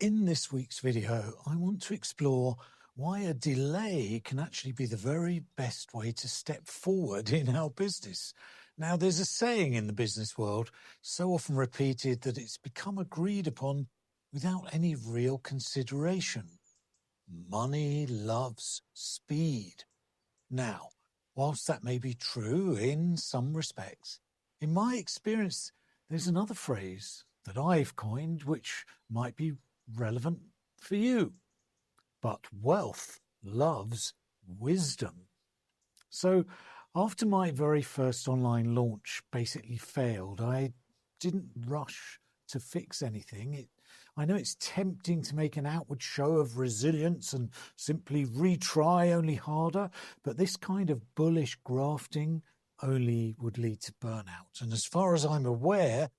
In this week's video, I want to explore why a delay can actually be the very best way to step forward in our business. Now, there's a saying in the business world, so often repeated that it's become agreed upon without any real consideration. Money loves speed. Now, whilst that may be true in some respects, in my experience, there's another phrase that I've coined which might be relevant for you. But wealth loves wisdom. So after my very first online launch basically failed, I didn't rush to fix anything. I know it's tempting to make an outward show of resilience and simply retry only harder, but this kind of bullish grafting only would lead to burnout. And as far as I'm aware,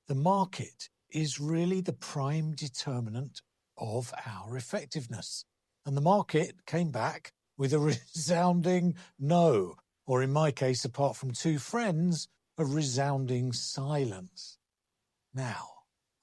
the market is really the prime determinant of our effectiveness. And the market came back with a resounding no, or in my case, apart from two friends, a resounding silence. Now,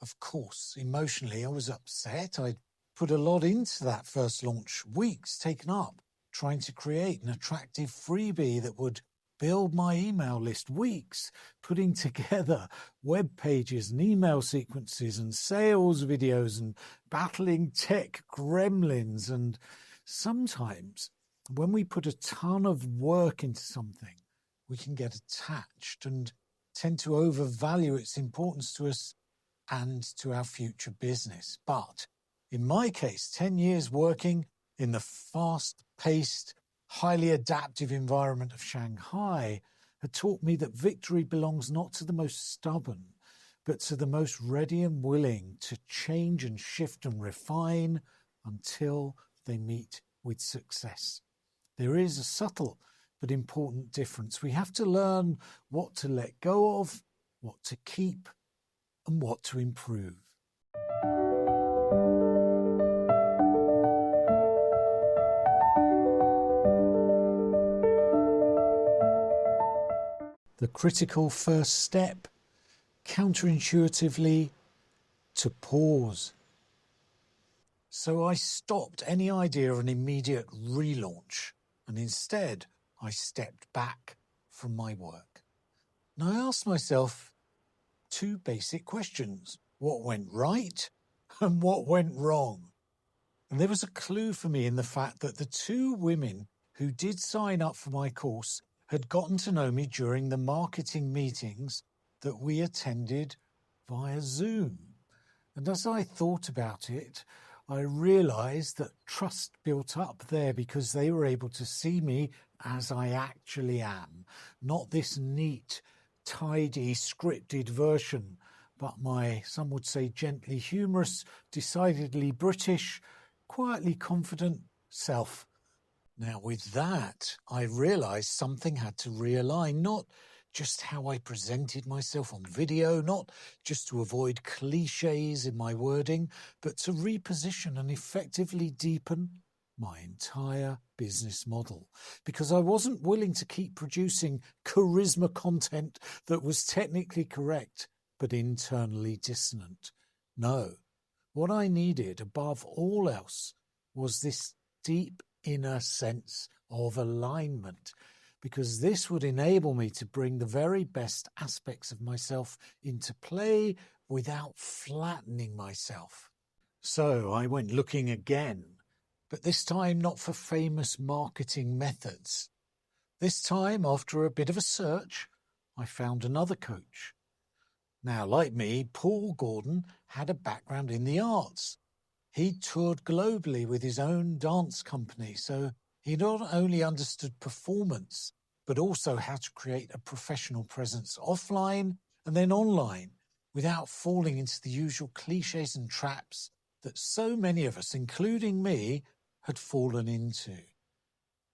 of course, emotionally, I was upset. I'd put a lot into that first launch, weeks taken up, trying to create an attractive freebie that would build my email list, weeks putting together web pages and email sequences and sales videos and battling tech gremlins. And sometimes when we put a ton of work into something, we can get attached and tend to overvalue its importance to us and to our future business. But in my case, 10 years working in the fast-paced, highly adaptive environment of Shanghai had taught me that victory belongs not to the most stubborn, but to the most ready and willing to change and shift and refine until they meet with success. There is a subtle but important difference. We have to learn what to let go of, what to keep, and what to improve. The critical first step, counterintuitively, to pause. So I stopped any idea of an immediate relaunch, and instead I stepped back from my work. And I asked myself two basic questions: what went right and what went wrong? And there was a clue for me in the fact that the two women who did sign up for my course had gotten to know me during the marketing meetings that we attended via Zoom. And as I thought about it, I realized that trust built up there because they were able to see me as I actually am, not this neat, tidy, scripted version, but my, some would say, gently humorous, decidedly British, quietly confident self. Now, with that, I realized something had to realign, not just how I presented myself on video, not just to avoid cliches in my wording, but to reposition and effectively deepen my entire business model. Because I wasn't willing to keep producing charisma content that was technically correct, but internally dissonant. No, what I needed above all else was this deep inner sense of alignment, because this would enable me to bring the very best aspects of myself into play without flattening myself. So I went looking again, but this time not for famous marketing methods. This time, after a bit of a search, I found another coach. Now, like me, Paul Gordon had a background in the arts. He toured globally with his own dance company, so he not only understood performance, but also how to create a professional presence offline and then online without falling into the usual cliches and traps that so many of us, including me, had fallen into.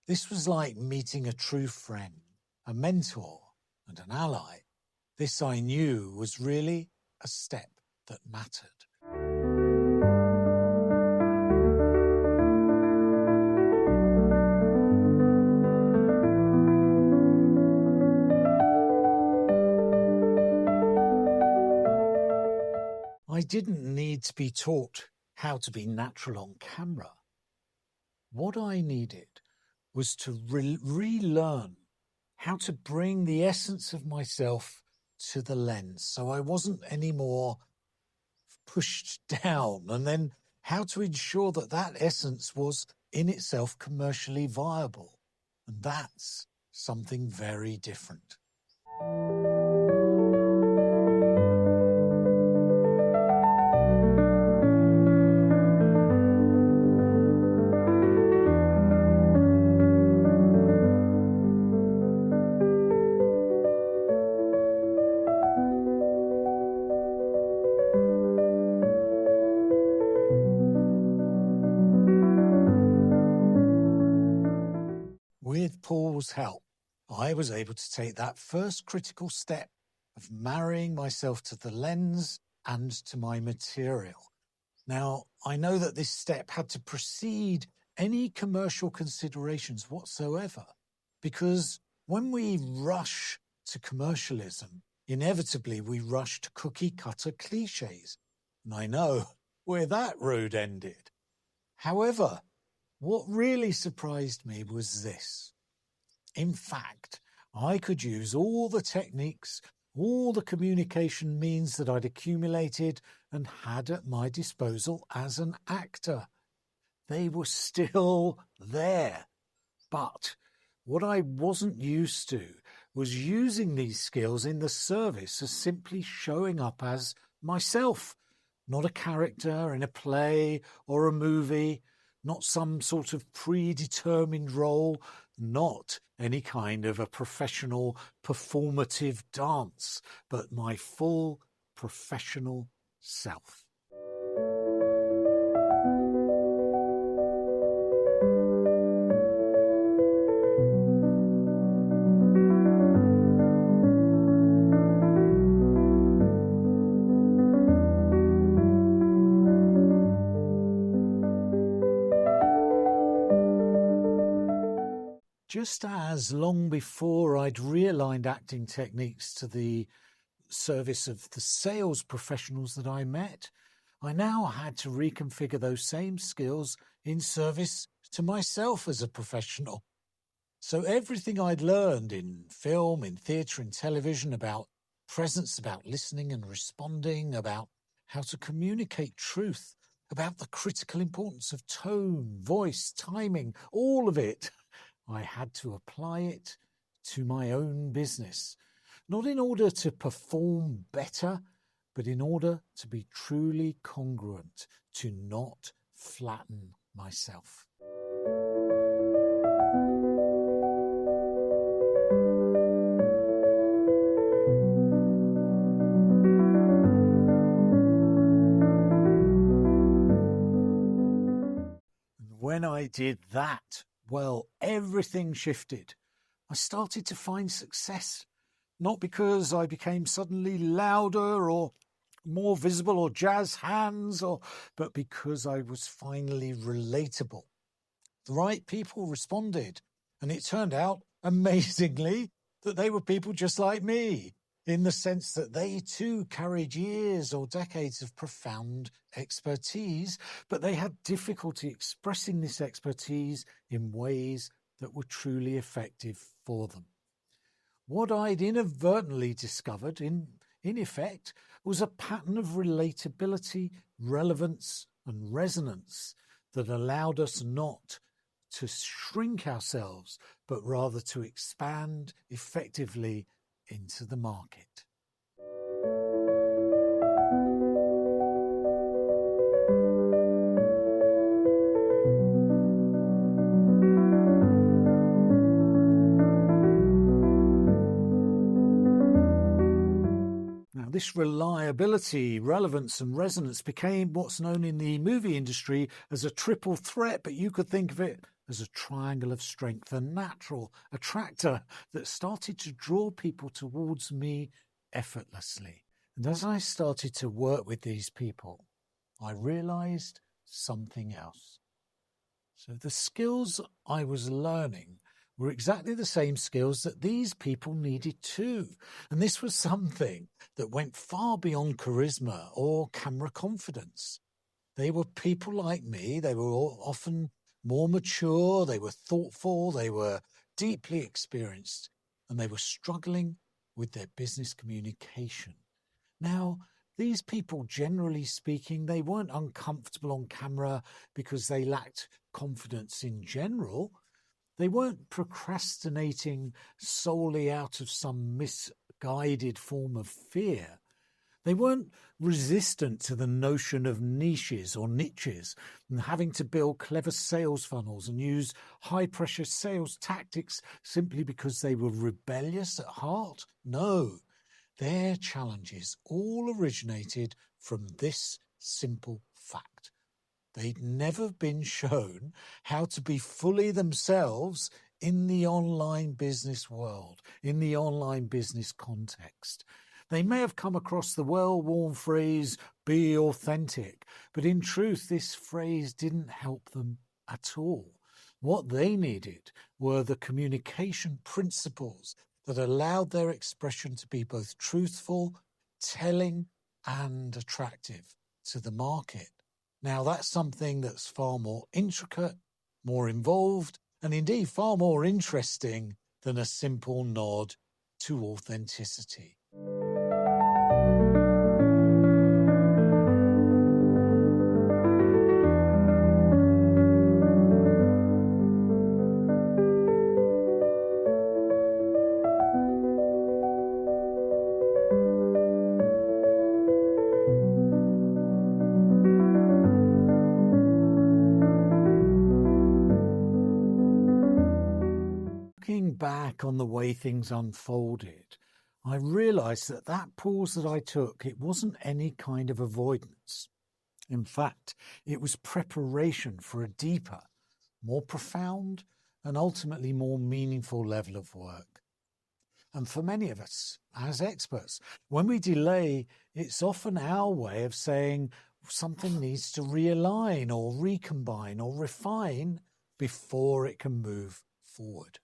This was like meeting a true friend, a mentor, and an ally. This I knew was really a step that mattered. I didn't need to be taught how to be natural on camera. What I needed was to relearn how to bring the essence of myself to the lens, so I wasn't anymore pushed down, and then how to ensure that that essence was in itself commercially viable. And that's something very different. With Paul's help, I was able to take that first critical step of marrying myself to the lens and to my material. Now, I know that this step had to precede any commercial considerations whatsoever, because when we rush to commercialism, inevitably we rush to cookie-cutter cliches. And I know where that road ended. However, what really surprised me was this. In fact, I could use all the techniques, all the communication means that I'd accumulated and had at my disposal as an actor. They were still there. But what I wasn't used to was using these skills in the service as simply showing up as myself, not a character in a play or a movie, not some sort of predetermined role, not any kind of a professional performative dance, but my full professional self. Just as long before I'd realigned acting techniques to the service of the sales professionals that I met, I now had to reconfigure those same skills in service to myself as a professional. So everything I'd learned in film, in theatre, in television about presence, about listening and responding, about how to communicate truth, about the critical importance of tone, voice, timing, all of it, I had to apply it to my own business, not in order to perform better, but in order to be truly congruent, to not flatten myself. When I did that, well, everything shifted. I started to find success, not because I became suddenly louder or more visible or jazz hands, but because I was finally relatable. The right people responded, and it turned out, amazingly, that they were people just like me, in the sense that they too carried years or decades of profound expertise, but they had difficulty expressing this expertise in ways that were truly effective for them. What I'd inadvertently discovered, in effect, was a pattern of relatability, relevance, and resonance that allowed us not to shrink ourselves, but rather to expand effectively into the market. Now, this reliability, relevance, and resonance became what's known in the movie industry as a triple threat, but you could think of it as a triangle of strength, a natural attractor that started to draw people towards me effortlessly. And as I started to work with these people, I realized something else. So the skills I was learning were exactly the same skills that these people needed too. And this was something that went far beyond charisma or camera confidence. They were people like me. They were often more mature. They were thoughtful. They were deeply experienced, and they were struggling with their business communication. Now, these people, generally speaking, they weren't uncomfortable on camera because they lacked confidence in general. They weren't procrastinating solely out of some misguided form of fear. They weren't resistant to the notion of niches or niches and having to build clever sales funnels and use high-pressure sales tactics simply because they were rebellious at heart. No, their challenges all originated from this simple fact. They'd never been shown how to be fully themselves in the online business world, in the online business context. They may have come across the well-worn phrase, be authentic, but in truth, this phrase didn't help them at all. What they needed were the communication principles that allowed their expression to be both truthful, telling, and attractive to the market. Now, that's something that's far more intricate, more involved, and indeed far more interesting than a simple nod to authenticity. Looking back on the way things unfolded, I realized that pause that I took, it wasn't any kind of avoidance. In fact, it was preparation for a deeper, more profound, and ultimately more meaningful level of work. And for many of us, as experts, when we delay, it's often our way of saying something needs to realign or recombine or refine before it can move forward.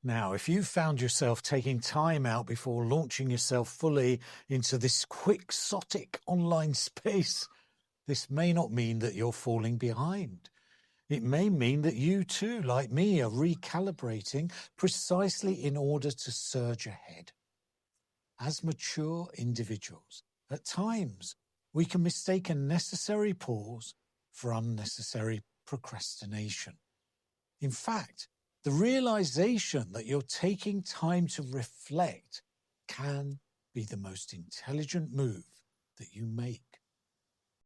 Now, if you found yourself taking time out before launching yourself fully into this quixotic online space, this may not mean that you're falling behind. It may mean that you too, like me, are recalibrating precisely in order to surge ahead. As mature individuals, at times, we can mistake a necessary pause for unnecessary procrastination. In fact, the realization that you're taking time to reflect can be the most intelligent move that you make.